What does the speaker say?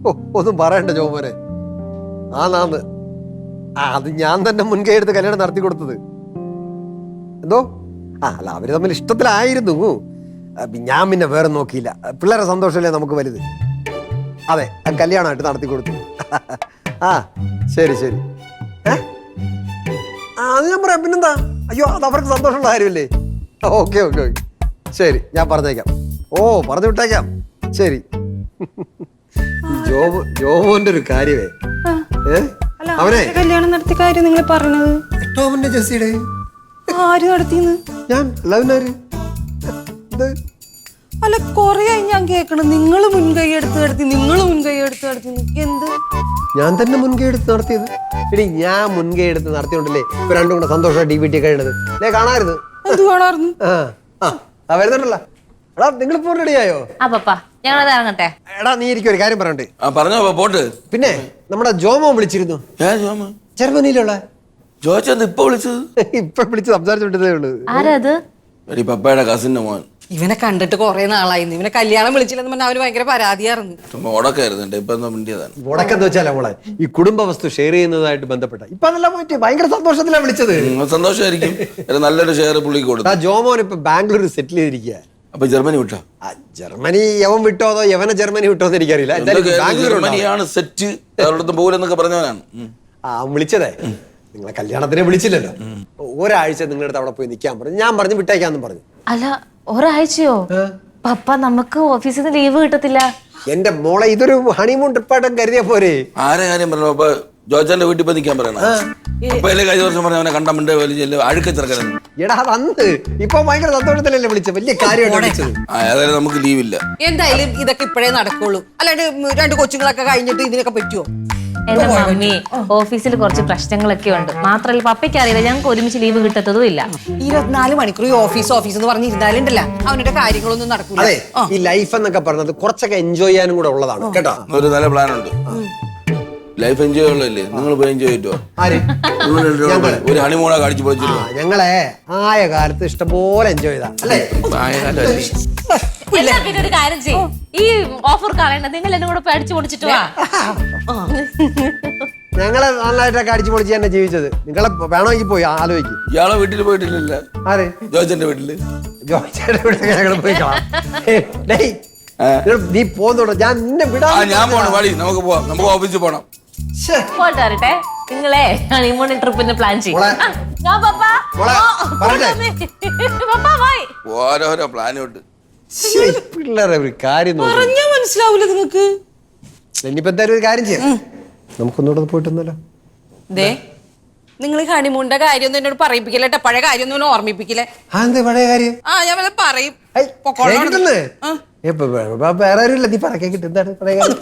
ഓ ഒന്നും പറയണ്ട ജോമോനെ. ആന്ന് അത് ഞാൻ തന്നെ മുൻകൈ എടുത്ത് കല്യാണം നടത്തി കൊടുത്തത്. എന്തോ അല്ല, അവര് തമ്മിൽ ഇഷ്ടത്തിലായിരുന്നു. ഞാൻ പിന്നെ വേറെ നോക്കിയില്ല. പിള്ളേരെ സന്തോഷമല്ലേ നമുക്ക് വലുത്. അതെ, കല്യാണമായിട്ട് നടത്തി കൊടുത്തു. ആ ശരി ശരി. അത് ഞാൻ പറയാം, പിന്നെന്താ. അയ്യോ, അത് അവർക്ക് സന്തോഷമുള്ള കാര്യമല്ലേ. ഓക്കെ ഓക്കെ ഓക്കെ, ശരി, ഞാൻ പറഞ്ഞേക്കാം. പറഞ്ഞു വിട്ടേക്കാം. ശരി. ജോമോന്റെ ഒരു കാര്യമേ, അവനെ കല്യാണം നടത്തിയ കാര്യം നിങ്ങൾ പറഞ്ഞത്. ടോമിന്റെ ജെസ്സിയുടെ ആര് നടത്തിന്ന്? ഞാൻ. അല്ല, കൊറേയായി ഞാൻ കേക്കണം. നിങ്ങൾ മുൻകൈ എടുത്ത് നടത്തി, എന്ത്? ഞാൻ തന്നെ മുൻകൈ എടുത്ത് നടത്തിയത്. എടി, ഞാൻ മുൻകൈ എടുത്ത് നടത്തിയോണ്ടല്ലേ ഇപ്പൊ രണ്ടും കൂടെ സന്തോഷം DVT കഴിയണത്. കാണാറുണ്ട്. എന്ത് കാണാറുണ്ട്? വരുന്നുണ്ടല്ലോ. എടാ, നിങ്ങളിപ്പോ റെഡിയായോ? ഞങ്ങളത് ഇറങ്ങട്ടെ. എടാ, നീ എനിക്ക് ഒരു കാര്യം പറയണ്ടേ. പറഞ്ഞോ പോട്ട്. പിന്നെ നമ്മുടെ ജോമോ വിളിച്ചിരുന്നു. ജർമ്മനിയിലുള്ള ജോച്ചത് ഇപ്പൊ വിളിച്ചത്. ഇപ്പൊ വിളിച്ച് സംസാരിച്ചിട്ടേ ഉള്ളൂ. ആരത്? പപ്പയുടെ കസിന്റെ മോൻ. ഇവനെ കണ്ടിട്ട് കൊറേ നാളായിരുന്നു. ഇവനെ കല്യാണം വിളിച്ചില്ലെന്ന് പറഞ്ഞാൽ അവന് ഭയങ്കര പരാതിയായിരുന്നു. ഉടക്കായിരുന്നു. ഇപ്പൊ മിണ്ടിയതാണ്. ഉടക്കെന്ന് വെച്ചാൽ മോളെ ഈ കുടുംബ വസ്തു ഷെയർ ചെയ്യുന്നതായിട്ട് ബന്ധപ്പെട്ട ഇപ്പൊ അതെല്ലാം മാറ്റി ഭയങ്കര സന്തോഷത്തിലാണ് വിളിച്ചത്. സന്തോഷമായിരിക്കും. നല്ലൊരു ഷെയർ പുള്ളിക്ക് കൊടുത്തു. ജോമോൻ ഇപ്പൊ ബാംഗ്ലൂർ സെറ്റിൽ ചെയ്തിരിക്കുക. അപ്പൊ ജർമ്മനി വിട്ടോ? ജർമ്മനി യവൻ വിട്ടോ അതോ യവനെ ജർമ്മനി വിട്ടോന്ന് എനിക്കറിയില്ല. ജർമ്മനിയാണ് സെറ്റ്. ഒരിടത്തും പോലെന്നൊക്കെ പറഞ്ഞവനാണ്. വിളിച്ചതേ നിങ്ങളെ കല്യാണത്തിനെ വിളിച്ചില്ലല്ലോ. ഒരാഴ്ച നിങ്ങളുടെ അടുത്ത് അവിടെ പോയി നിൽക്കാൻ പറഞ്ഞു. ഞാൻ പറഞ്ഞു വിട്ടേക്കാന്നും പറഞ്ഞു. അല്ല, ഒരാഴ്ചയോ? പപ്പ, നമുക്ക് ഓഫീസിൽ നിന്ന് ലീവ് കിട്ടത്തില്ല. എന്റെ മോളെ, ഇതൊരു ഹണിമൂൺ ട്രിപ്പായിട്ടും കരുതിയാ പോരെ. ആരെ കാര്യം പറഞ്ഞു? അപ്പൊ ജോജന്റെ വീട്ടിൽ പോയി നിൽക്കാൻ പറയണം. കഴിഞ്ഞ വർഷം പറഞ്ഞ അവനെ കണ്ടമിന്റെ അഴുക്ക ചെറുക്കൻ. എടാ, അത് അന്ന്. ഇപ്പൊ ഭയങ്കര സന്തോഷത്തിലല്ലേ വിളിച്ചത്. വലിയ കാര്യമായിട്ട് വിളിച്ചത്. ഏതായാലും നമുക്ക് ലീവില്ല. എന്തായാലും ഇതൊക്കെ ഇപ്പോഴേ നടക്കുള്ളൂ. അല്ലാണ്ട് രണ്ട് കൊച്ചുങ്ങളൊക്കെ കഴിഞ്ഞിട്ട് ഇതിനൊക്കെ പറ്റുമോ? എന്റെ മമ്മി, ഓഫീസിൽ കുറച്ച് പ്രശ്നങ്ങളൊക്കെ ഉണ്ട്. മാത്രമല്ല, പപ്പയ്ക്ക് അറിയില്ല, ഞങ്ങൾക്ക് ഒരുമിച്ച് ലീവ് കിട്ടത്തതും ഇല്ല. 24 മണിക്കൂർ ഈ ഓഫീസ് എന്ന് പറഞ്ഞിരുന്നാലുണ്ടല്ല അവന്റെ കാര്യങ്ങളൊന്നും നടക്കൂല. അതെ, ഈ ലൈഫ് എന്നൊക്കെ പറഞ്ഞത് കുറച്ചൊക്കെ എൻജോയ് ചെയ്യാനും കൂടെ ഉള്ളതാണ് കേട്ടോ. ഒരു നല്ല പ്ലാൻ ഉണ്ട്. ലൈഫ് എൻജോയ് ഉള്ളല്ലേ? നിങ്ങൾ പോയി എൻജോയ് ചെയ്തോ. ഒരു ഹണിമൂണ കാണിച്ചു പോയി. ഞങ്ങളെ ആയ കാലത്ത് ഇഷ്ടംപോലെ എൻജോയ് ചെയ്താ അല്ലേ? പിന്നെ ഒരു കാര്യം ചെയ്യും, ഈ ഓഫർ കളയണ്ട, നിങ്ങൾ എന്നെ കൂടെ അടിച്ചു പൊടിച്ചിട്ട് വാ. ഞങ്ങളെ നല്ലതായിട്ടൊക്കെ അടിച്ചു പൊളിച്ച് തന്നെ ജീവിച്ചത്. നിങ്ങളെ വേണമെങ്കിൽ പോയി ആലോചിക്കും. ഇയാളെ വീട്ടിൽ പോയിട്ടില്ല? ആര്? ജോജന്റെ വീട്ടില്. ജോയിച്ചേട്ടന്റെ വീട്ടിൽ ഞങ്ങൾ പോയി നീ പോന്നോട്ടോ. ഞാൻ നിന്നെ വിടാ. ഞാൻ പോണം. വാടി, നമുക്ക് പോവാം. നമുക്ക് ഓഫീസിൽ പോണം. പോട്ടെ, നിങ്ങളെ ഹണിമൂൺ ട്രിപ്പിന് പ്ലാൻ ചെയ്യും. ഓരോരോ പ്ലാനോട്ട് പിള്ളേരെ ഒരു കാര്യം പറഞ്ഞാ മനസ്സിലാവൂല നിങ്ങൾക്ക്. ഇനിയിപ്പോ എന്തായാലും ഒരു കാര്യം ചെയ്യാം, നമുക്കൊന്നുകൂടെ പോയിട്ടൊന്നല്ലോ. നിങ്ങൾ ഈ ഹണിമൂണിന്റെ കാര്യമൊന്നും എന്നോട് പറയിപ്പിക്കല്ലേട്ടാ. പഴയ കാര്യമൊന്നും ഓർമ്മിപ്പിക്കില്ലേ? പഴയ കാര്യം ഞാൻ പറയും. വേറെ ആരും ഇല്ല. നീ പറയാ കിട്ടും. എന്താണ് പഴയ കാര്യം?